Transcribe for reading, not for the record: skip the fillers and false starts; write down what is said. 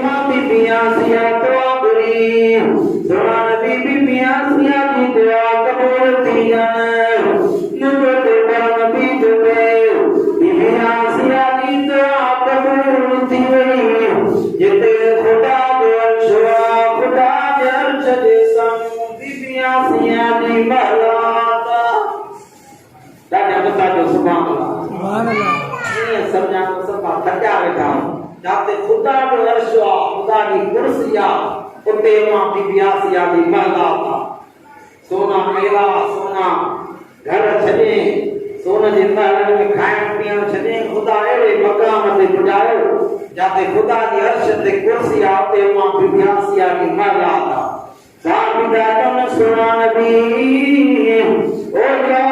मां बीबियां सिया दुआ करी सोना नबी बीबियां सिया दी दुआ कबूल थी जाए मुझे ते पर नबी जुबे बीबियां सिया दी दुआ कबूल थी वई जिते खुदा दे अर्शवा खुदा दे अर्श दे सामू बीबियां सिया दी मलाता दादा बता दो सुभान अल्लाह ये समझा तो सब थका बैठा जाते खुदा जो अर्शवा खुदा की कुर्सिया उते मां बीबियां सिया दी मलाता सोना मेरा सोना घर छने सोना जे महल में खाइण पीअण छने खुदा एड़े मकाम ते पुॼायो जाते खुदा की अर्श ते कुर्सिया उते मां बीबियां सिया दी मलाता साबिदा कन सोना नबी ओ या